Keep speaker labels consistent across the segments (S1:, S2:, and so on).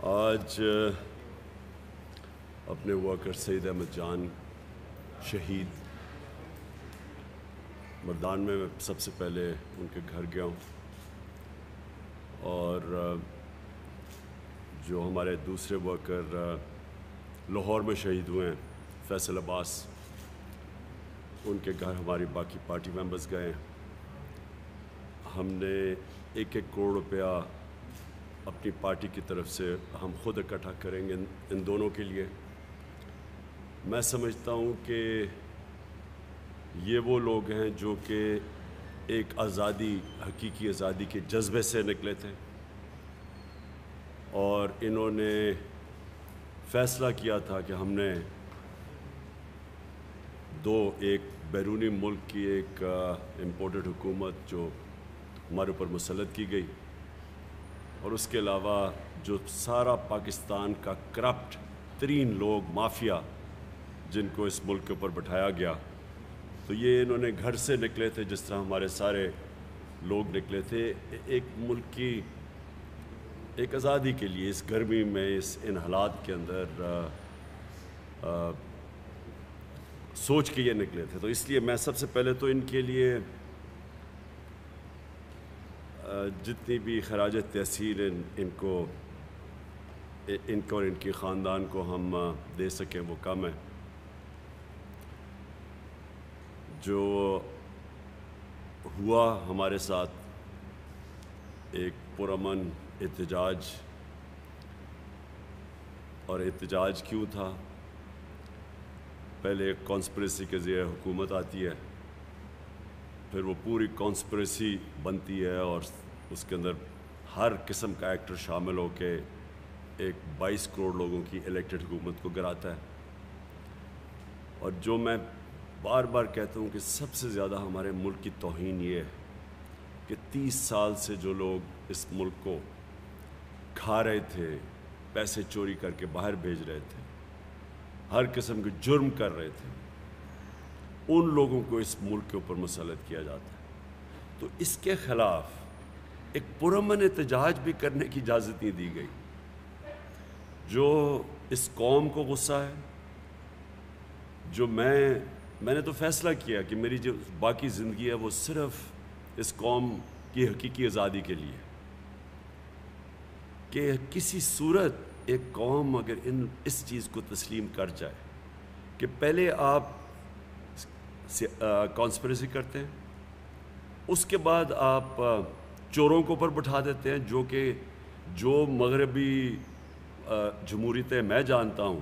S1: آج اپنے ورکر سعید احمد جان شہید مردان میں سب سے پہلے ان کے گھر گیا ہوں، اور جو ہمارے دوسرے ورکر لاہور میں شہید ہوئے ہیں فیصل عباس، ان کے گھر ہماری باقی پارٹی ممبرز گئے ہیں۔ ہم نے 1-1 کروڑ روپیہ اپنی پارٹی کی طرف سے ہم خود اکٹھا کریں گے ان دونوں کے لیے۔ میں سمجھتا ہوں کہ یہ وہ لوگ ہیں جو کہ ایک آزادی، حقیقی آزادی کے جذبے سے نکلے تھے، اور انہوں نے فیصلہ کیا تھا کہ ہم نے ایک بیرونی ملک کی ایک امپورٹڈ حکومت جو ہمارے اوپر مسلط کی گئی، اور اس کے علاوہ جو سارا پاکستان کا کرپٹ ترین لوگ، مافیا جن کو اس ملک کے اوپر بٹھایا گیا، تو یہ انہوں نے گھر سے نکلے تھے جس طرح ہمارے سارے لوگ نکلے تھے، ایک ملک کی ایک آزادی کے لیے، اس گرمی میں، ان حالات کے اندر سوچ کے یہ نکلے تھے۔ تو اس لیے میں سب سے پہلے تو ان کے لیے جتنی بھی خراج تحسین ان کو اور ان کے خاندان کو ہم دے سکیں وہ کم ہے۔ جو ہوا ہمارے ساتھ ایک پرامن احتجاج، اور احتجاج کیوں تھا؟ پہلے ایک کانسپریسی کے ذریعے حکومت آتی ہے، پھر وہ پوری کانسپریسی بنتی ہے اور اس کے اندر ہر قسم کا ایکٹر شامل ہو کے ایک 22 کروڑ لوگوں کی الیکٹڈ حکومت کو گراتا ہے۔ اور جو میں بار بار کہتا ہوں کہ سب سے زیادہ ہمارے ملک کی توہین یہ ہے کہ 30 سال سے جو لوگ اس ملک کو کھا رہے تھے، پیسے چوری کر کے باہر بھیج رہے تھے، ہر قسم کے جرم کر رہے تھے، ان لوگوں کو اس ملک کے اوپر مسلط کیا جاتا ہے۔ تو اس کے خلاف ایک پرامن احتجاج بھی کرنے کی اجازت نہیں دی گئی۔ جو اس قوم کو غصہ ہے، جو میں نے تو فیصلہ کیا کہ میری جو باقی زندگی ہے وہ صرف اس قوم کی حقیقی آزادی کے لیے، کہ کسی صورت ایک قوم اگر اس چیز کو تسلیم کر جائے کہ پہلے آپ کانسپریسی کرتے ہیں، اس کے بعد آپ چوروں کو اوپر بٹھا دیتے ہیں، جو مغربی جمہوریتیں میں جانتا ہوں،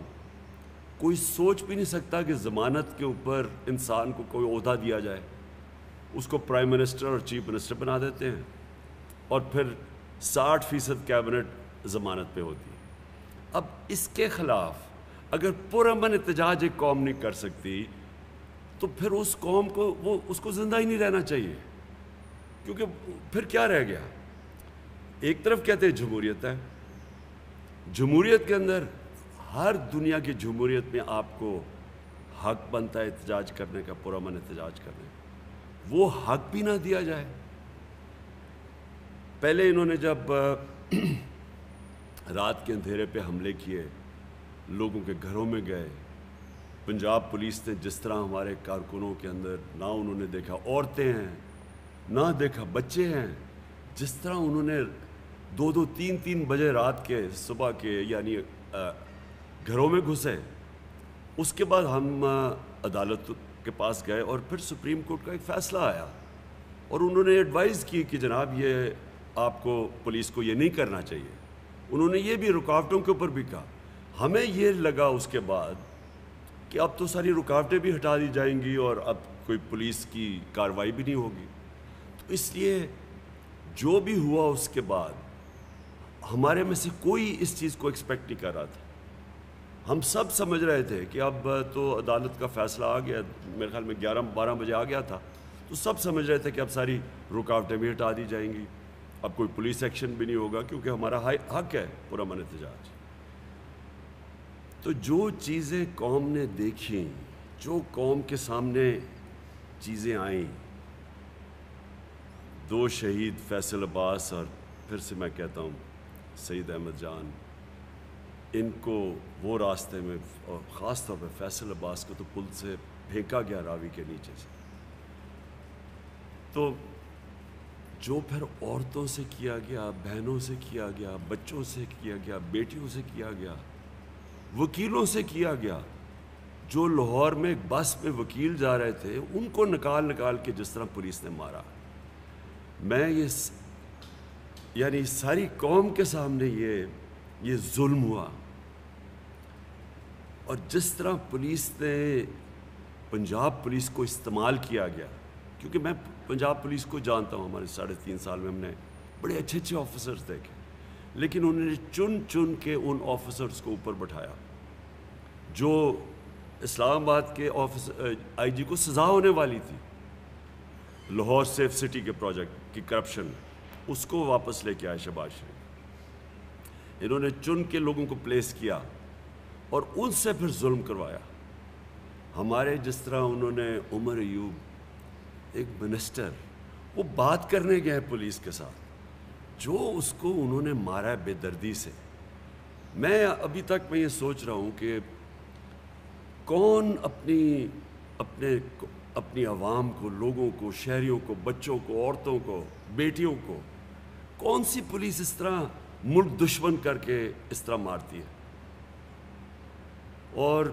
S1: کوئی سوچ بھی نہیں سکتا کہ ضمانت کے اوپر انسان کو کوئی عہدہ دیا جائے، اس کو پرائم منسٹر اور چیف منسٹر بنا دیتے ہیں، اور پھر 60% کیبنٹ ضمانت پہ ہوتی ہے۔ اب اس کے خلاف اگر پرامن احتجاج ایک قوم نہیں کر سکتی تو پھر اس قوم کو اس کو زندہ ہی نہیں رہنا چاہیے، کیونکہ پھر کیا رہ گیا؟ ایک طرف کہتے ہیں جمہوریت ہے، جمہوریت کے اندر ہر دنیا کی جمہوریت میں آپ کو حق بنتا ہے احتجاج کرنے کا، پرامن احتجاج کرنے کا، وہ حق بھی نہ دیا جائے۔ پہلے انہوں نے جب رات کے اندھیرے پہ حملے کیے، لوگوں کے گھروں میں گئے، پنجاب پولیس نے جس طرح ہمارے کارکنوں کے اندر نہ انہوں نے دیکھا عورتیں ہیں، نہ دیکھا بچے ہیں، جس طرح انہوں نے 2-2 3-3 بجے رات کے صبح کے یعنی گھروں میں گھسے۔ اس کے بعد ہم عدالت کے پاس گئے اور پھر سپریم کورٹ کا ایک فیصلہ آیا، اور انہوں نے ایڈوائز کی کہ جناب یہ آپ کو پولیس کو یہ نہیں کرنا چاہیے۔ انہوں نے یہ بھی رکاوٹوں کے اوپر بھی کہا۔ ہمیں یہ لگا اس کے بعد کہ اب تو ساری رکاوٹیں بھی ہٹا دی جائیں گی اور اب کوئی پولیس کی کارروائی بھی نہیں ہوگی۔ تو اس لیے جو بھی ہوا اس کے بعد ہمارے میں سے کوئی اس چیز کو ایکسپیکٹ نہیں کر رہا تھا۔ ہم سب سمجھ رہے تھے کہ اب تو عدالت کا فیصلہ آ گیا، میرے خیال میں 11-12 بجے آ گیا تھا، تو سب سمجھ رہے تھے کہ اب ساری رکاوٹیں بھی ہٹا دی جائیں گی، اب کوئی پولیس ایکشن بھی نہیں ہوگا، کیونکہ ہمارا حق ہے پرامن احتجاج۔ تو جو چیزیں قوم نے دیکھیں، جو قوم کے سامنے چیزیں آئیں، 2 شہید فیصل عباس اور پھر سے میں کہتا ہوں سعید احمد جان، ان کو وہ راستے میں، اور خاص طور پہ فیصل عباس کو تو پل سے پھینکا گیا راوی کے نیچے سے. تو جو پھر عورتوں سے کیا گیا، بہنوں سے کیا گیا، بچوں سے کیا گیا، بیٹیوں سے کیا گیا، وکیلوں سے کیا گیا. جو لاہور میں ایک بس میں وکیل جا رہے تھے ان کو نکال کے جس طرح پولیس نے مارا. میں یعنی ساری قوم کے سامنے یہ ظلم ہوا. اور جس طرح پولیس نے پنجاب پولیس کو استعمال کیا گیا، کیونکہ میں پنجاب پولیس کو جانتا ہوں، ہمارے 3.5 سال میں ہم نے بڑے اچھے آفیسرز دیکھے، لیکن انہوں نے چن کے ان آفیسرز کو اوپر بٹھایا. جو اسلام آباد کے آئی جی کو سزا ہونے والی تھی لاہور سیف سٹی کے پروجیکٹ کی کرپشن، اس کو واپس لے کے آئے شہباز شریف. انہوں نے چن کے لوگوں کو پلیس کیا اور ان سے پھر ظلم کروایا. ہمارے جس طرح انہوں نے عمر ایوب ایک منسٹر، وہ بات کرنے گئے پولیس کے ساتھ، جو اس کو انہوں نے مارا بے دردی سے. میں ابھی تک یہ سوچ رہا ہوں کہ کون اپنی عوام کو، لوگوں کو، شہریوں کو، بچوں کو، عورتوں کو، بیٹیوں کو، کون سی پولیس اس طرح ملک دشمن کر کے اس طرح مارتی ہے. اور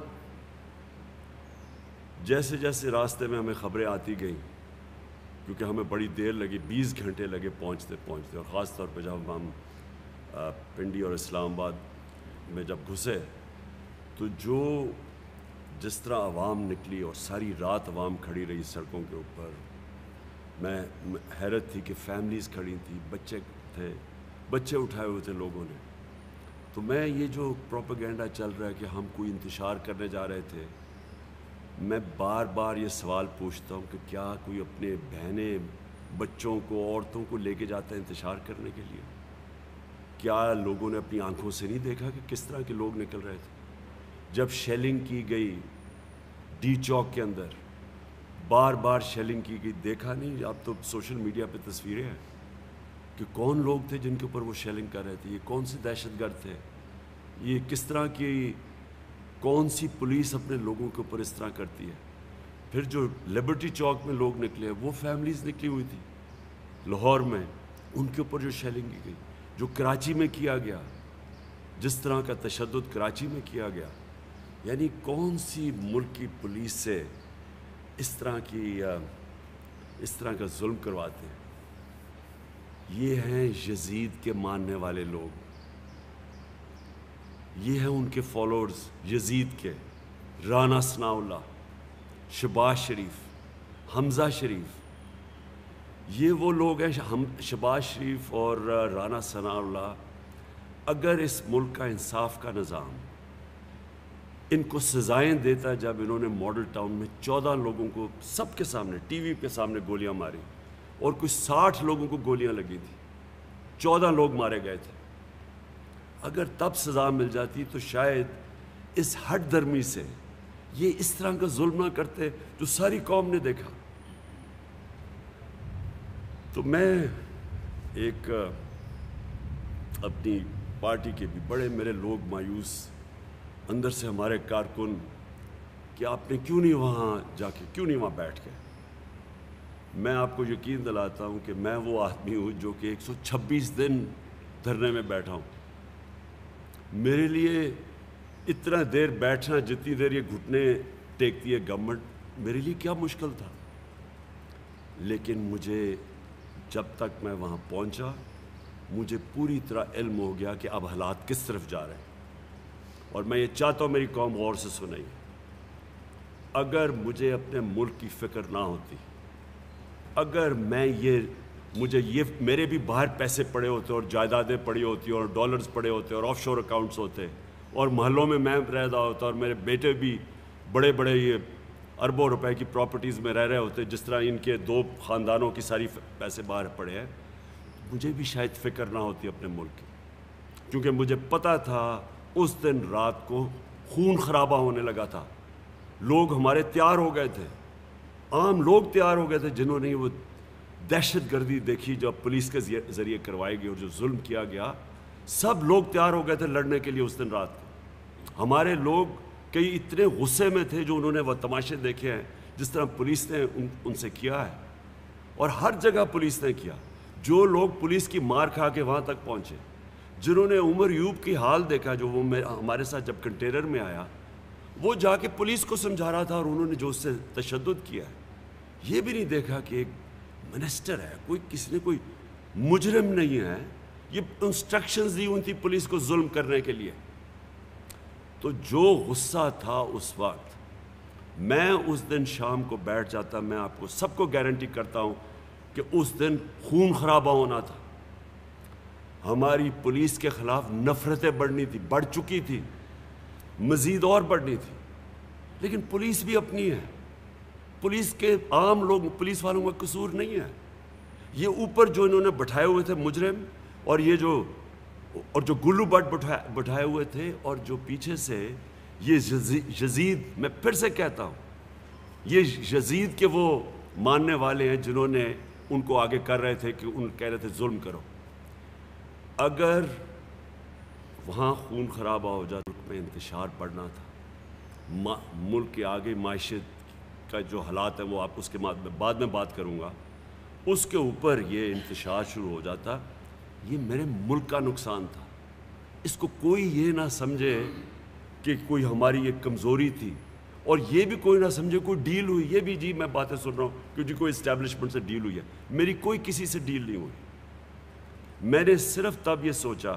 S1: جیسے جیسے راستے میں ہمیں خبریں آتی گئیں، کیونکہ ہمیں بڑی دیر لگی، 20 گھنٹے لگے پہنچتے، اور خاص طور پہ جب ہم پنڈی اور اسلام آباد میں جب گھسے تو جس طرح عوام نکلی اور ساری رات عوام کھڑی رہی سڑکوں کے اوپر، میں حیرت تھی کہ فیملیز کھڑی تھیں، بچے تھے، بچے اٹھائے ہوئے تھے لوگوں نے. تو میں یہ جو پروپیگنڈا چل رہا ہے کہ ہم کوئی انتشار کرنے جا رہے تھے، میں بار بار یہ سوال پوچھتا ہوں کہ کیا کوئی اپنے بہنیں، بچوں کو، عورتوں کو لے کے جاتا ہے انتشار کرنے کے لیے؟ کیا لوگوں نے اپنی آنکھوں سے نہیں دیکھا کہ کس طرح کے لوگ نکل رہے تھے؟ جب شیلنگ کی گئی ڈی چوک کے اندر، بار بار شیلنگ کی گئی، دیکھا نہیں؟ اب تو سوشل میڈیا پہ تصویریں ہیں کہ کون لوگ تھے جن کے اوپر وہ شیلنگ کر رہے تھے، یہ کون سے دہشت گرد تھے، یہ کس طرح کی کون سی پولیس اپنے لوگوں کے اوپر اس طرح کرتی ہے. پھر جو لبرٹی چوک میں لوگ نکلے، وہ فیملیز نکلی ہوئی تھی لاہور میں، ان کے اوپر جو شیلنگ کی گئی، جو کراچی میں کیا گیا، جس طرح کا تشدد کراچی میں کیا گیا. یعنی کون سی ملک کی پولیس سے اس طرح کا ظلم کرواتے ہیں. یہ ہیں یزید کے ماننے والے لوگ، یہ ہیں ان کے فالوورز یزید کے، رانا ثناء اللہ، شہباز شریف، حمزہ شریف. یہ وہ لوگ ہیں، شہباز شریف اور رانا ثناء اللہ. اگر اس ملک کا انصاف کا نظام ان کو سزائیں دیتا، جب انہوں نے ماڈل ٹاؤن میں 14 لوگوں کو سب کے سامنے، ٹی وی کے سامنے گولیاں ماری، اور کچھ 60 لوگوں کو گولیاں لگی تھیں، 14 لوگ مارے گئے تھے، اگر تب سزا مل جاتی تو شاید اس ہٹ درمی سے یہ اس طرح کا ظلم نہ کرتے جو ساری قوم نے دیکھا. تو میں ایک اپنی پارٹی کے بھی بڑے میرے لوگ مایوس اندر سے، ہمارے کارکن، کہ آپ نے کیوں نہیں وہاں جا کے، کیوں نہیں وہاں بیٹھ کے. میں آپ کو یقین دلاتا ہوں کہ میں وہ آدمی ہوں جو کہ 126 دن دھرنے میں بیٹھا ہوں. میرے لیے اتنا دیر بیٹھنا، جتنی دیر یہ گھٹنے ٹیکتی ہے گورنمنٹ، میرے لیے کیا مشکل تھا. لیکن مجھے جب تک میں وہاں پہنچا، مجھے پوری طرح علم ہو گیا کہ اب حالات کس طرف جا رہے ہیں. اور میں یہ چاہتا ہوں میری قوم غور سے سنیں. اگر مجھے اپنے ملک کی فکر نہ ہوتی، اگر مجھے میرے بھی باہر پیسے پڑے ہوتے اور جائیدادیں پڑی ہوتی اور ڈالرز پڑے ہوتے اور آف شور اکاؤنٹس ہوتے، اور محلوں میں رہ رہا ہوتا، اور میرے بیٹے بھی بڑے بڑے یہ اربوں روپے کی پراپرٹیز میں رہ رہے ہوتے، جس طرح ان کے 2 خاندانوں کی ساری پیسے باہر پڑے ہیں، مجھے بھی شاید فکر نہ ہوتی اپنے ملک کی. کیونکہ مجھے پتہ تھا اس دن رات کو خون خرابہ ہونے لگا تھا. لوگ ہمارے تیار ہو گئے تھے، عام لوگ تیار ہو گئے تھے، جنہوں نے وہ دہشت گردی دیکھی جو پولیس کے ذریعے کروائی گئی اور جو ظلم کیا گیا، سب لوگ تیار ہو گئے تھے لڑنے کے لیے اس دن رات کو. ہمارے لوگ کئی اتنے غصے میں تھے جو انہوں نے وہ تماشے دیکھے ہیں جس طرح پولیس نے ان سے کیا ہے، اور ہر جگہ پولیس نے کیا۔ جو لوگ پولیس کی مار کھا کے وہاں تک پہنچے، جنہوں نے عمر یوب کی حال دیکھا جو وہ ہمارے ساتھ جب کنٹینر میں آیا، وہ جا کے پولیس کو سمجھا رہا تھا اور انہوں نے جو اس سے تشدد کیا ہے، یہ بھی نہیں دیکھا کہ ایک منسٹر ہے، کسی نے کوئی مجرم نہیں ہے، یہ انسٹرکشنز دی ہوئی تھی پولیس کو ظلم کرنے کے لیے۔ تو جو غصہ تھا اس وقت، میں اس دن شام کو بیٹھ جاتا، میں آپ کو سب کو گارنٹی کرتا ہوں کہ اس دن خون خرابہ ہونا تھا۔ ہماری پولیس کے خلاف نفرتیں بڑھ چکی تھی، مزید اور بڑھنی تھی، لیکن پولیس بھی اپنی ہے، پولیس کے عام لوگ، پولیس والوں کا قصور نہیں ہے۔ یہ اوپر جو انہوں نے بٹھائے ہوئے تھے مجرم، اور یہ جو گلو بٹ بٹھائے ہوئے تھے، اور جو پیچھے سے یہ یزید، میں پھر سے کہتا ہوں، یہ یزید کے وہ ماننے والے ہیں جنہوں نے ان کو آگے کر رہے تھے کہ ان کہہ رہے تھے ظلم کرو۔ اگر وہاں خون خرابہ ہو جاتا، ملک میں انتشار بڑھنا تھا، ملک کے آگے معیشت کا جو حالات ہیں وہ آپ اس کے بعد میں بات کروں گا، اس کے اوپر یہ انتشار شروع ہو جاتا، یہ میرے ملک کا نقصان تھا۔ اس کو کوئی یہ نہ سمجھے کہ کوئی ہماری ایک کمزوری تھی، اور یہ بھی کوئی نہ سمجھے کوئی ڈیل ہوئی، یہ بھی جی میں باتیں سن رہا ہوں کہ جی کوئی اسٹیبلشمنٹ سے ڈیل ہوئی ہے، میری کوئی کسی سے ڈیل نہیں ہوئی۔ میں نے صرف تب یہ سوچا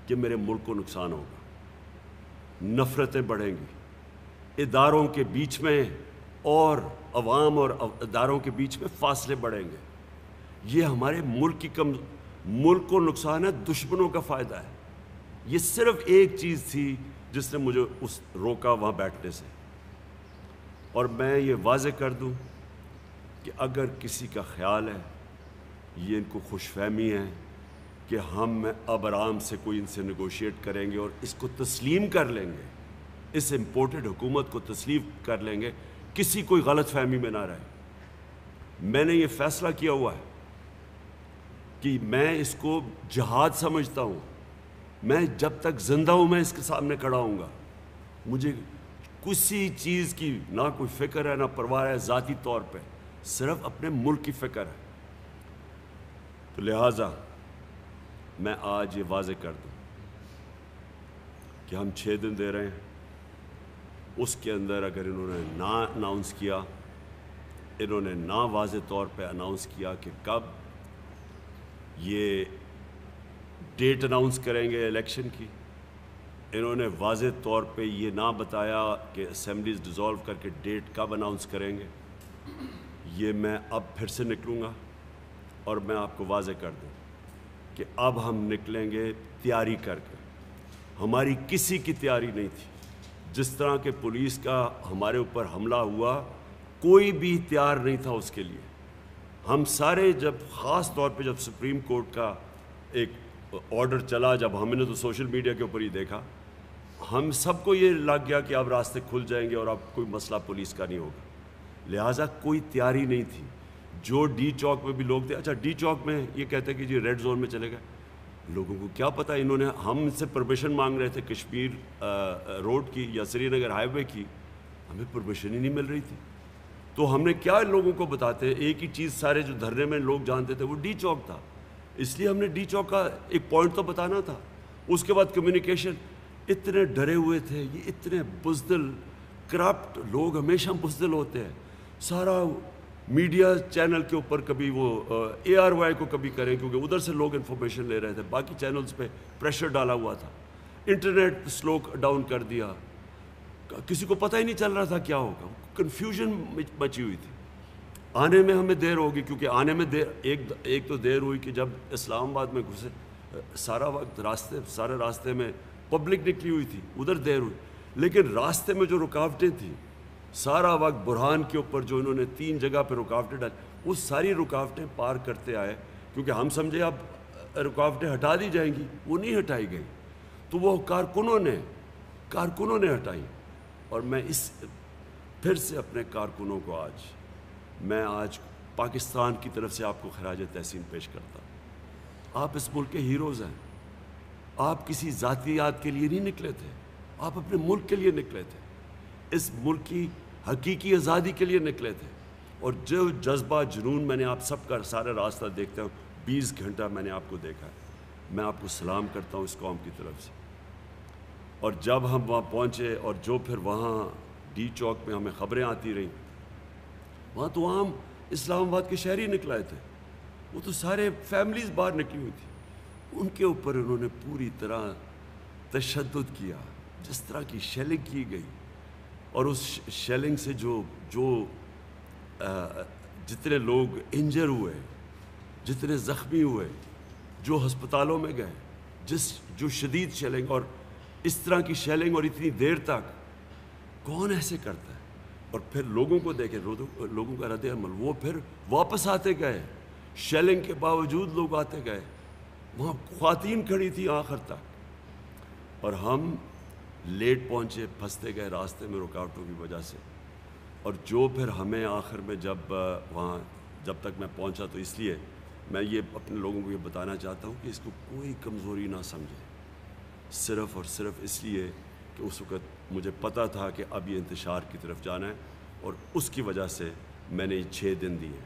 S1: کہ میرے ملک کو نقصان ہوگا، نفرتیں بڑھیں گی، اداروں کے بیچ میں اور عوام اور اداروں کے بیچ میں فاصلے بڑھیں گے، یہ ہمارے ملک کو نقصان ہے، دشمنوں کا فائدہ ہے۔ یہ صرف ایک چیز تھی جس نے مجھے روکا وہاں بیٹھنے سے۔ اور میں یہ واضح کر دوں کہ اگر کسی کا خیال ہے، یہ ان کو خوش فہمی ہے کہ ہم اب آرام سے کوئی ان سے نیگوشیٹ کریں گے اور اس کو تسلیم کر لیں گے، اس امپورٹڈ حکومت کو تسلیم کر لیں گے، کسی کوئی غلط فہمی میں نہ رہے۔ میں نے یہ فیصلہ کیا ہوا ہے کہ میں اس کو جہاد سمجھتا ہوں، میں جب تک زندہ ہوں میں اس کے سامنے کھڑا ہوں گا، مجھے کسی چیز کی نہ کوئی فکر ہے نہ پرواہ ہے ذاتی طور پہ، صرف اپنے ملک کی فکر ہے۔ تو لہٰذا میں آج یہ واضح کر دوں کہ ہم 6 دن دے رہے ہیں، اس کے اندر اگر انہوں نے نہ اناؤنس کیا، انہوں نے نہ واضح طور پہ اناؤنس کیا کہ کب یہ ڈیٹ اناؤنس کریں گے الیکشن کی، انہوں نے واضح طور پہ یہ نہ بتایا کہ اسمبلیز ڈیزالو کر کے ڈیٹ کب اناؤنس کریں گے، یہ میں اب پھر سے نکلوں گا اور میں آپ کو واضح کر دوں کہ اب ہم نکلیں گے تیاری کر کے۔ ہماری کسی کی تیاری نہیں تھی، جس طرح کہ پولیس کا ہمارے اوپر حملہ ہوا، کوئی بھی تیار نہیں تھا اس کے لیے۔ ہم سارے جب خاص طور پہ جب سپریم کورٹ کا ایک آرڈر چلا، جب ہم نے تو سوشل میڈیا کے اوپر ہی دیکھا، ہم سب کو یہ لگ گیا کہ اب راستے کھل جائیں گے اور اب کوئی مسئلہ پولیس کا نہیں ہوگا، لہٰذا کوئی تیاری نہیں تھی۔ جو ڈی چوک میں بھی لوگ تھے، اچھا ڈی چوک میں یہ کہتے ہیں کہ جی ریڈ زون میں چلے گئے، لوگوں کو کیا پتہ، انہوں نے ہم سے پرمیشن مانگ رہے تھے کشمیر روڈ کی یا سری نگر ہائی وے کی، ہمیں پرمیشن ہی نہیں مل رہی تھی، تو ہم نے کیا لوگوں کو بتاتے، ایک ہی چیز سارے جو دھرنے میں لوگ جانتے تھے وہ ڈی چوک تھا، اس لیے ہم نے ڈی چوک کا ایک پوائنٹ تو بتانا تھا۔ اس کے بعد کمیونیکیشن، اتنے ڈرے ہوئے تھے، یہ اتنے بزدل کرپٹ لوگ ہمیشہ بزدل ہوتے ہیں، سارا میڈیا چینل کے اوپر کبھی وہ اے آر وائی کو کبھی کریں کیونکہ ادھر سے لوگ انفارمیشن لے رہے تھے، باقی چینلز پہ پریشر ڈالا ہوا تھا، انٹرنیٹ سلو ڈاؤن کر دیا، کسی کو پتہ ہی نہیں چل رہا تھا کیا ہوگا، کنفیوژن مچی ہوئی تھی۔ آنے میں ہمیں دیر ہوگی، کیونکہ آنے میں ایک تو دیر ہوئی کہ جب اسلام آباد میں گھسے، سارا وقت سارے راستے میں پبلک نکلی ہوئی تھی، ادھر دیر ہوئی، لیکن راستے میں جو رکاوٹیں تھیں سارا وقت برہان کے اوپر جو انہوں نے 3 جگہ پہ رکاوٹیں ڈالی، وہ ساری رکاوٹیں پار کرتے آئے، کیونکہ ہم سمجھے اب رکاوٹیں ہٹا دی جائیں گی، وہ نہیں ہٹائی گئی، تو وہ کارکنوں نے ہٹائی۔ اور میں پھر سے اپنے کارکنوں کو آج پاکستان کی طرف سے آپ کو خراج تحسین پیش کرتا ہوں۔ آپ اس ملک کے ہیروز ہیں، آپ کسی ذاتیات کے لیے نہیں نکلے تھے، آپ اپنے ملک کے لیے نکلے تھے، اس ملک کی حقیقی آزادی کے لیے نکلے تھے، اور جو جذبہ جنون میں نے آپ سب کا سارا راستہ دیکھتا ہوں، 20 گھنٹہ میں نے آپ کو دیکھا ہے، میں آپ کو سلام کرتا ہوں اس قوم کی طرف سے۔ اور جب ہم وہاں پہنچے اور جو پھر وہاں ڈی چوک میں ہمیں خبریں آتی رہیں، وہاں تو عام اسلام آباد کے شہری نکلائے تھے، وہ تو سارے فیملیز باہر نکلی ہوئی تھی، ان کے اوپر انہوں نے پوری طرح تشدد کیا، جس طرح کی شیلنگ کی گئی، اور اس شیلنگ سے جو جتنے لوگ انجر ہوئے، جتنے زخمی ہوئے، جو ہسپتالوں میں گئے، جو شدید شیلنگ، اور اس طرح کی شیلنگ اور اتنی دیر تک کون ایسے کرتا ہے؟ اور پھر لوگوں کو دیکھیں، لوگوں کا رد عمل، وہ پھر واپس آتے گئے، شیلنگ کے باوجود لوگ آتے گئے، وہاں خواتین کھڑی تھی آخر تک، اور ہم لیٹ پہنچے، پھنستے گئے راستے میں رکاوٹوں کی وجہ سے۔ اور جو پھر ہمیں آخر میں جب تک میں پہنچا، تو اس لیے میں یہ اپنے لوگوں کو یہ بتانا چاہتا ہوں کہ اس کو کوئی کمزوری نہ سمجھے، صرف اور صرف اس لیے کہ اس وقت مجھے پتہ تھا کہ اب یہ انتشار کی طرف جانا ہے، اور اس کی وجہ سے میں نے 6 دن دیے۔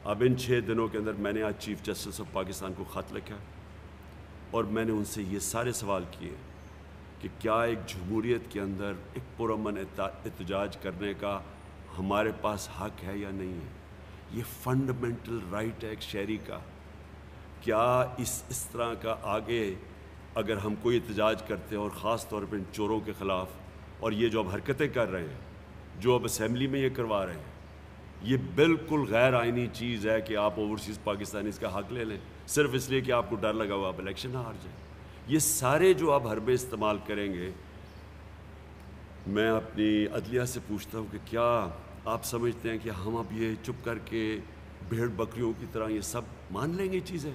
S1: اب ان 6 دنوں کے اندر میں نے آج چیف جسٹس آف پاکستان کو خط لکھا، اور میں نے ان سے یہ سارے سوال کیے کہ کیا ایک جمہوریت کے اندر ایک پرامن احتجاج کرنے کا ہمارے پاس حق ہے یا نہیں ہے؟ یہ فنڈامنٹل رائٹ ہے ایک شہری کا۔ کیا اس طرح کا آگے اگر ہم کوئی احتجاج کرتے ہیں، اور خاص طور پہ ان چوروں کے خلاف، اور یہ جو اب حرکتیں کر رہے ہیں، جو اب اسمبلی میں یہ کروا رہے ہیں، یہ بالکل غیر آئینی چیز ہے کہ آپ اوورسیز پاکستانی اس کا حق لے لیں صرف اس لیے کہ آپ کو ڈر لگا ہوا آپ الیکشن نہ ہار جائیں۔ یہ سارے جو آپ حربے استعمال کریں گے، میں اپنی عدلیہ سے پوچھتا ہوں کہ کیا آپ سمجھتے ہیں کہ ہم اب یہ چپ کر کے بھیڑ بکریوں کی طرح یہ سب مان لیں گے چیزیں؟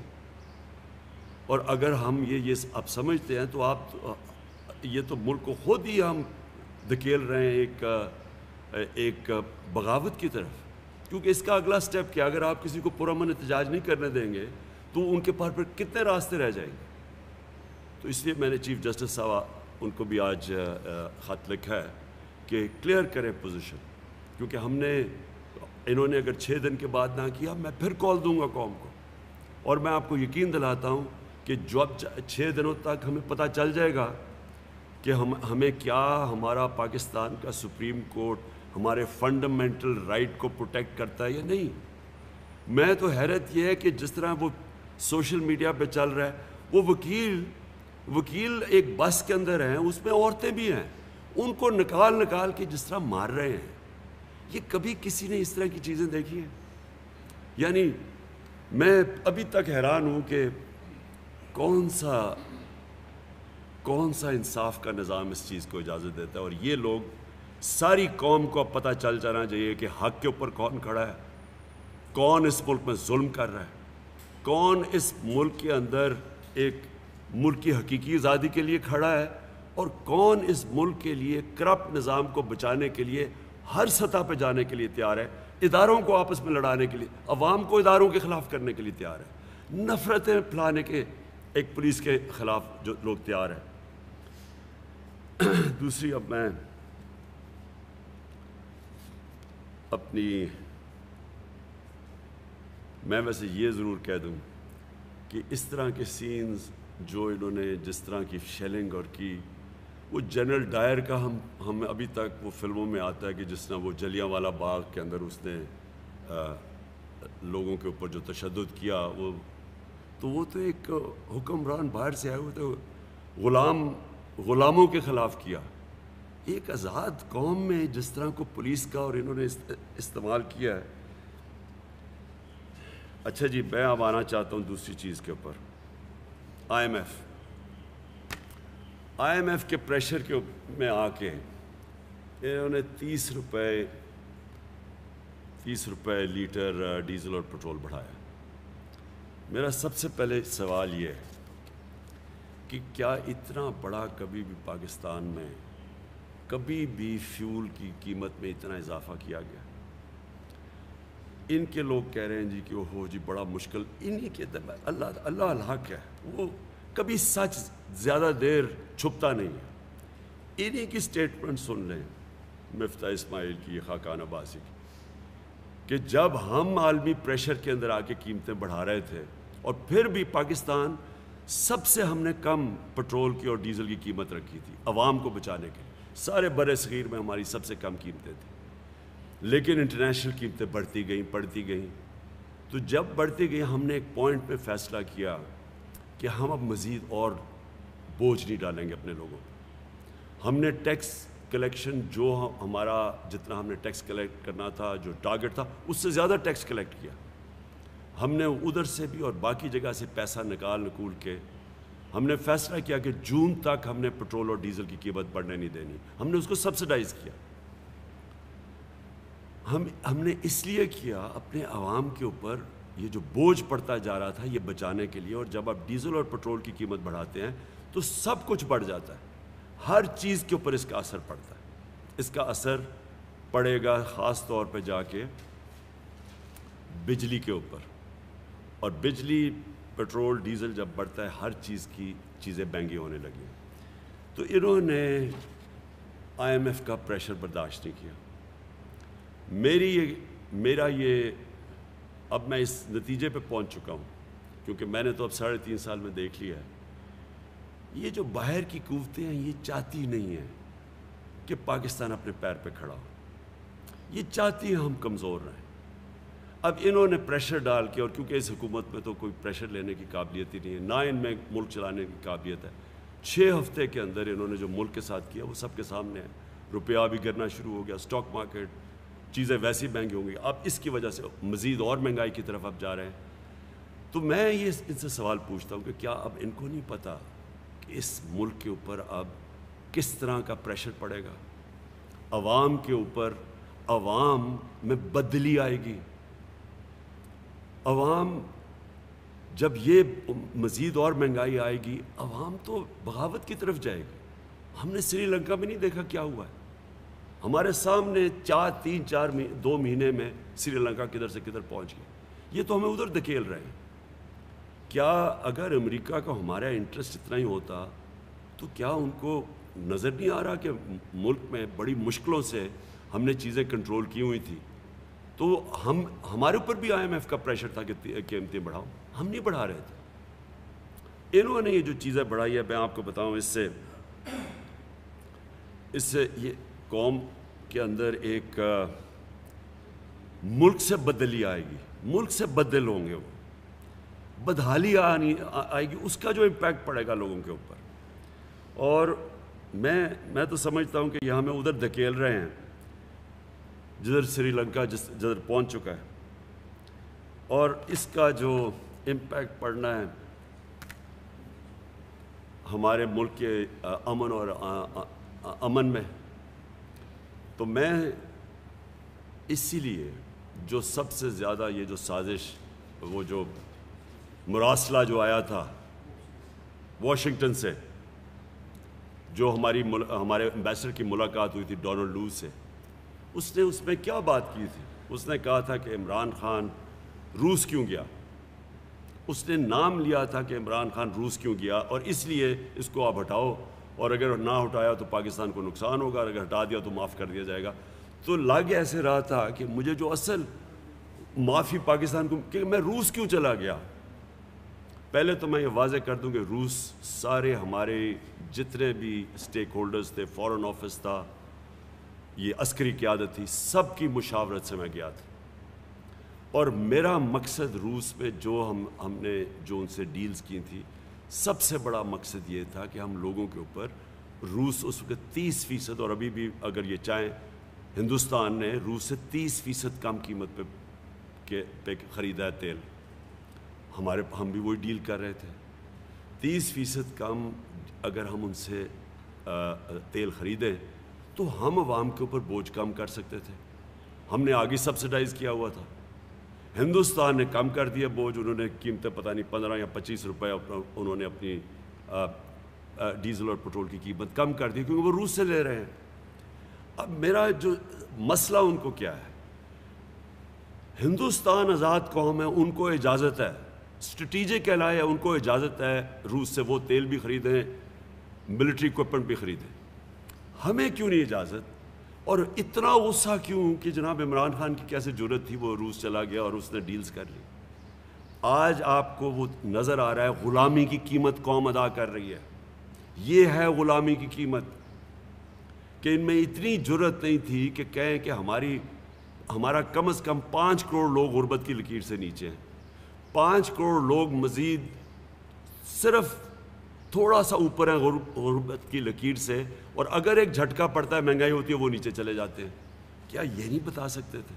S1: اور اگر ہم یہ اب سمجھتے ہیں تو یہ تو ملک کو خود ہی ہم دھکیل رہے ہیں ایک بغاوت کی طرف، کیونکہ اس کا اگلا سٹیپ کیا؟ اگر آپ کسی کو پرامن احتجاج نہیں کرنے دیں گے تو ان کے پاس پھر کتنے راستے رہ جائیں گے؟ تو اس لیے میں نے چیف جسٹس صاحب ان کو بھی آج خط لکھا ہے کہ کلیئر کریں پوزیشن، کیونکہ انہوں نے اگر 6 دن کے بعد نہ کیا، میں پھر کال دوں گا قوم کو، اور میں آپ کو یقین دلاتا ہوں کہ جو اب 6 دنوں تک ہمیں پتہ چل جائے گا کہ ہمیں کیا ہمارا پاکستان کا سپریم کورٹ ہمارے فنڈامنٹل رائٹ کو پروٹیکٹ کرتا ہے یا نہیں۔ میں تو حیرت یہ ہے کہ جس طرح وہ سوشل میڈیا پہ چل رہا ہے، وہ وکیل ایک بس کے اندر ہیں، اس میں عورتیں بھی ہیں، ان کو نکال کے جس طرح مار رہے ہیں، یہ کبھی کسی نے اس طرح کی چیزیں دیکھی ہیں؟ یعنی میں ابھی تک حیران ہوں کہ کون سا انصاف کا نظام اس چیز کو اجازت دیتا ہے، اور یہ لوگ ساری قوم کو اب پتہ چل جانا چاہیے کہ حق کے اوپر کون کھڑا ہے، کون اس ملک میں ظلم کر رہا ہے، کون اس ملک کے اندر ایک ملک کی حقیقی آزادی کے لیے کھڑا ہے، اور کون اس ملک کے لیے کرپٹ نظام کو بچانے کے لیے ہر سطح پہ جانے کے لیے تیار ہے، اداروں کو آپس میں لڑانے کے لیے، عوام کو اداروں کے خلاف کرنے کے لیے تیار ہے، نفرتیں پھیلانے کے ایک پولیس کے خلاف جو لوگ تیار ہیں۔ دوسری، اب میں ویسے یہ ضرور کہہ دوں کہ اس طرح کے سینز جو انہوں نے جس طرح کی شیلنگ اور کی، وہ جنرل ڈائر کا ہم ابھی تک وہ فلموں میں آتا ہے کہ جس طرح وہ جلیانوالہ باغ کے اندر اس نے لوگوں کے اوپر جو تشدد کیا، وہ تو ایک حکمران باہر سے آئے ہوئے تھے، غلاموں کے خلاف کیا۔ ایک آزاد قوم میں جس طرح کو پولیس کا اور انہوں نے استعمال کیا ہے۔ اچھا جی، میں اب آنا چاہتا ہوں دوسری چیز کے اوپر، آئی ایم ایف کے پریشر میں آ کے انہوں نے 30 روپے لیٹر ڈیزل اور پٹرول بڑھایا۔ میرا سب سے پہلے سوال یہ ہے کہ کیا اتنا بڑا کبھی بھی پاکستان میں کبھی بھی فیول کی قیمت میں اتنا اضافہ کیا گیا؟ ان کے لوگ کہہ رہے ہیں جی کہ وہ جی بڑا مشکل، انہی کے اللہ الحق ہے، وہ کبھی سچ زیادہ دیر چھپتا نہیں ہے۔ انہی کی سٹیٹمنٹ سن لیں مفتاح اسماعیل کی، یہ خاقان عباسی کی، کہ جب ہم عالمی پریشر کے اندر آ کے قیمتیں بڑھا رہے تھے اور پھر بھی پاکستان سب سے ہم نے کم پٹرول کی اور ڈیزل کی قیمت رکھی تھی عوام کو بچانے کے لیے، سارے بر صغیر میں ہماری سب سے کم قیمتیں تھیں، لیکن انٹرنیشنل قیمتیں بڑھتی گئیں، تو جب بڑھتی گئیں ہم نے ایک پوائنٹ پہ فیصلہ کیا کہ ہم اب مزید اور بوجھ نہیں ڈالیں گے اپنے لوگوں پر۔ ہم نے ٹیکس کلیکشن جو ہمارا جتنا ہم نے ٹیکس کلیکٹ کرنا تھا، جو ٹارگٹ تھا، اس سے زیادہ ٹیکس کلیکٹ کیا۔ ہم نے ادھر سے بھی اور باقی جگہ سے پیسہ نکول کے ہم نے فیصلہ کیا کہ جون تک ہم نے پٹرول اور ڈیزل کی قیمت بڑھنے نہیں دینی، ہم نے اس کو سبسڈائز کیا۔ ہم نے اس لیے کیا اپنے عوام کے اوپر یہ جو بوجھ پڑتا جا رہا تھا یہ بچانے کے لیے، اور جب آپ ڈیزل اور پٹرول کی قیمت بڑھاتے ہیں تو سب کچھ بڑھ جاتا ہے، ہر چیز کے اوپر اس کا اثر پڑتا ہے۔ اس کا اثر پڑے گا خاص طور پہ جا کے بجلی کے اوپر، اور بجلی پٹرول ڈیزل جب بڑھتا ہے ہر چیز کی چیزیں مہنگی ہونے لگی۔ تو انہوں نے IMF کا پریشر برداشت نہیں کیا۔ میرا یہ اب میں اس نتیجے پہ پہنچ چکا ہوں، کیونکہ میں نے تو اب 3.5 سال میں دیکھ لیا ہے، یہ جو باہر کی قوتیں ہیں یہ چاہتی نہیں ہیں کہ پاکستان اپنے پیر پہ کھڑا ہو، یہ چاہتی ہیں ہم کمزور رہیں۔ اب انہوں نے پریشر ڈال کے، اور کیونکہ اس حکومت میں تو کوئی پریشر لینے کی قابلیت ہی نہیں ہے، نہ ان میں ملک چلانے کی قابلیت ہے، 6 ہفتے کے اندر انہوں نے جو ملک کے ساتھ کیا وہ سب کے سامنے ہے۔ روپیہ بھی گرنا شروع ہو گیا، سٹاک مارکیٹ، چیزیں ویسی مہنگی ہوں گی، اب اس کی وجہ سے مزید اور مہنگائی کی طرف اب جا رہے ہیں۔ تو میں یہ ان سے سوال پوچھتا ہوں کہ کیا اب ان کو نہیں پتہ کہ اس ملک کے اوپر اب کس طرح کا پریشر پڑے گا، عوام کے اوپر؟ عوام میں بدلی آئے گی، عوام جب یہ مزید اور مہنگائی آئے گی عوام تو بغاوت کی طرف جائے گی۔ ہم نے سری لنکا میں نہیں دیکھا کیا ہوا ہے، ہمارے سامنے 2 مہینے میں سری لنکا کدھر سے کدھر پہنچ گئی، یہ تو ہمیں ادھر دھکیل رہے ہیں۔ کیا اگر امریکہ کا ہمارا انٹرسٹ اتنا ہی ہوتا تو کیا ان کو نظر نہیں آ رہا کہ ملک میں بڑی مشکلوں سے ہم نے چیزیں کنٹرول کی ہوئی تھی؟ تو ہمارے اوپر بھی IMF کا پریشر تھا کہ قیمتیں بڑھاؤ، ہم نہیں بڑھا رہے تھے۔ انہوں نے یہ جو چیزیں بڑھائی ہے، میں آپ کو بتاؤں، اس سے یہ قوم کے اندر ایک ملک سے بدلی آئے گی، ملک سے بدل ہوں گے، وہ بدحالی آئے گی، اس کا جو امپیکٹ پڑے گا لوگوں کے اوپر۔ اور میں تو سمجھتا ہوں کہ یہ ہمیں ادھر دھکیل رہے ہیں جدھر سری لنکا جدھر پہنچ چکا ہے، اور اس کا جو امپیکٹ پڑنا ہے ہمارے ملک کے امن میں۔ تو میں اسی لیے جو سب سے زیادہ یہ جو سازش، وہ جو مراسلہ جو آیا تھا واشنگٹن سے، جو ہمارے امبیسڈر کی ملاقات ہوئی تھی ڈونلڈ لو سے، اس نے اس میں کیا بات کی تھی؟ اس نے کہا تھا کہ عمران خان روس کیوں گیا، اس نے نام لیا تھا کہ عمران خان روس کیوں گیا، اور اس لیے اس کو آپ ہٹاؤ، اور اگر نہ ہٹایا تو پاکستان کو نقصان ہوگا، اور اگر ہٹا دیا تو معاف کر دیا جائے گا۔ تو لگ ایسے رہا تھا کہ مجھے جو اصل معافی پاکستان کو، کہ میں روس کیوں چلا گیا۔ پہلے تو میں یہ واضح کر دوں کہ روس سارے ہمارے جتنے بھی اسٹیک ہولڈرز تھے، فورن آفس تھا، یہ عسکری قیادت تھی، سب کی مشاورت سے میں گیا تھا، اور میرا مقصد روس میں جو ہم نے جو ان سے ڈیلز کی تھی، سب سے بڑا مقصد یہ تھا کہ ہم لوگوں کے اوپر، روس اس وقت 30%، اور ابھی بھی اگر یہ چاہیں ہندوستان نے روس سے 30% کم قیمت پہ خریدا ہے تیل، ہم بھی وہی ڈیل کر رہے تھے۔ 30% کم اگر ہم ان سے تیل خریدیں تو ہم عوام کے اوپر بوجھ کم کر سکتے تھے۔ ہم نے آگے سبسڈائز کیا ہوا تھا، ہندوستان نے کم کر دیا بوجھ، انہوں نے قیمتیں پتہ نہیں 15 یا 25 روپے انہوں نے اپنی ڈیزل اور پٹرول کی قیمت کم کر دی، کیونکہ وہ روس سے لے رہے ہیں۔ اب میرا جو مسئلہ ان کو کیا ہے، ہندوستان آزاد قوم ہے، ان کو اجازت ہے، اسٹریٹجک کہلائے، ان کو اجازت ہے روس سے وہ تیل بھی خریدیں، ملٹری اکوپمنٹ بھی خریدیں۔ ہمیں کیوں نہیں اجازت؟ اور اتنا غصہ کیوں کہ جناب عمران خان کی کیسے جرت تھی، وہ روس چلا گیا اور اس نے ڈیلز کر لی۔ آج آپ کو وہ نظر آ رہا ہے غلامی کی قیمت قوم ادا کر رہی ہے۔ یہ ہے غلامی کی قیمت کہ ان میں اتنی جرت نہیں تھی کہ کہیں کہ ہمارا کم از کم 5 کروڑ لوگ غربت کی لکیر سے نیچے ہیں، 5 کروڑ لوگ مزید صرف تھوڑا سا اوپر ہیں غربت کی لکیر سے، اور اگر ایک جھٹکا پڑتا ہے، مہنگائی ہوتی ہے، وہ نیچے چلے جاتے ہیں۔ کیا یہ نہیں بتا سکتے تھے؟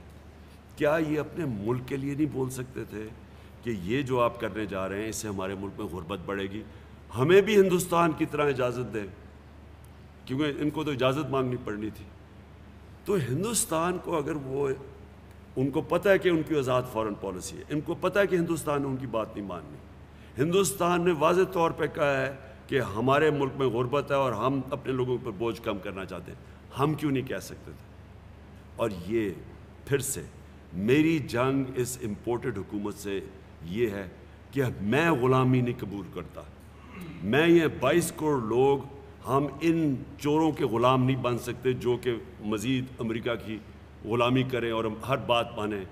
S1: کیا یہ اپنے ملک کے لیے نہیں بول سکتے تھے کہ یہ جو آپ کرنے جا رہے ہیں اس سے ہمارے ملک میں غربت بڑھے گی؟ ہمیں بھی ہندوستان کی طرح اجازت دیں، کیونکہ ان کو تو اجازت مانگنی پڑنی تھی۔ تو ہندوستان کو اگر ان کو پتہ ہے کہ ان کی آزاد فارن پالیسی ہے، ان کو پتہ ہے کہ ہندوستان نے ان کی بات نہیں ماننی، ہندوستان نے واضح طور پہ کہا ہے کہ ہمارے ملک میں غربت ہے اور ہم اپنے لوگوں پر بوجھ کم کرنا چاہتے ہیں، ہم کیوں نہیں کہہ سکتے تھے؟ اور یہ پھر سے میری جنگ اس امپورٹڈ حکومت سے یہ ہے کہ میں غلامی نہیں قبول کرتا۔ میں یہ 22 کروڑ لوگ ہم ان چوروں کے غلام نہیں بن سکتے جو کہ مزید امریکہ کی غلامی کریں اور ہر بات مانیں۔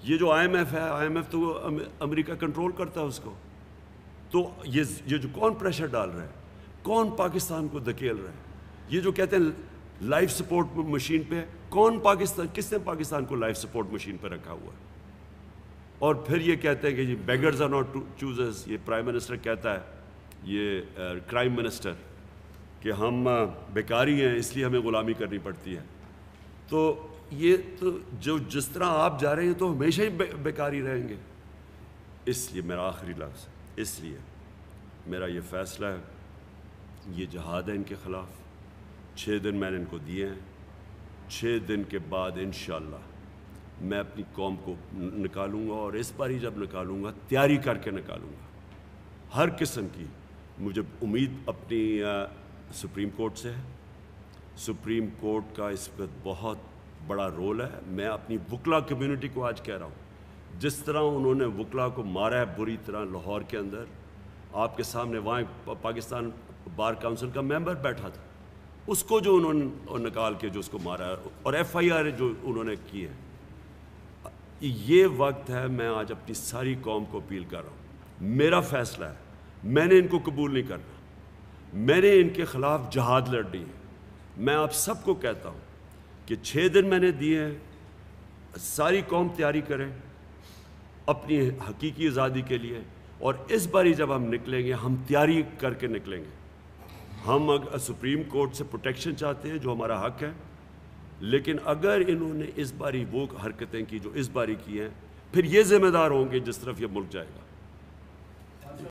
S1: یہ جو آئی ایم ایف ہے، آئی ایم ایف تو امریکہ کنٹرول کرتا ہے اس کو، تو یہ جو کون پریشر ڈال رہا ہے، کون پاکستان کو دھکیل رہا ہے؟ یہ جو کہتے ہیں لائف سپورٹ مشین پہ، کس نے پاکستان کو لائف سپورٹ مشین پہ رکھا ہوا ہے؟ اور پھر یہ کہتے ہیں کہ یہ بیگرز آر ناٹ چوزرز، یہ پرائم منسٹر کہتا ہے، یہ کرائم منسٹر، کہ ہم بیکاری ہیں اس لیے ہمیں غلامی کرنی پڑتی ہے۔ تو یہ تو جس طرح آپ جا رہے ہیں تو ہمیشہ ہی بیکاری رہیں گے۔ اس لیے میرا آخری لفظ، اس لیے میرا یہ فیصلہ ہے، یہ جہاد ہے ان کے خلاف۔ 6 دن میں نے ان کو دیے ہیں، 6 دن کے بعد انشاءاللہ میں اپنی قوم کو نکالوں گا، اور اس باری جب نکالوں گا تیاری کر کے نکالوں گا ہر قسم کی۔ مجھے امید اپنی سپریم کورٹ سے ہے، سپریم کورٹ کا اس وقت بہت بڑا رول ہے۔ میں اپنی وکلا کمیونٹی کو آج کہہ رہا ہوں، جس طرح انہوں نے وکلا کو مارا ہے بری طرح لاہور کے اندر، آپ کے سامنے وہاں پاکستان بار کونسل کا ممبر بیٹھا تھا، اس کو جو انہوں نے نکال کے جو اس کو مارا ہے، اور ایف آئی آر جو انہوں نے کی ہے۔ یہ وقت ہے، میں آج اپنی ساری قوم کو اپیل کر رہا ہوں، میرا فیصلہ ہے، میں نے ان کو قبول نہیں کرنا، میں نے ان کے خلاف جہاد لڑنی ہے۔ میں آپ سب کو کہتا ہوں کہ 6 دن میں نے دیے ہیں، ساری قوم تیاری کریں اپنی حقیقی آزادی کے لیے، اور اس باری جب ہم نکلیں گے ہم تیاری کر کے نکلیں گے۔ ہم سپریم کورٹ سے پروٹیکشن چاہتے ہیں جو ہمارا حق ہے، لیکن اگر انہوں نے اس باری وہ حرکتیں کی جو اس باری کی ہیں، پھر یہ ذمہ دار ہوں گے جس طرف یہ ملک جائے گا۔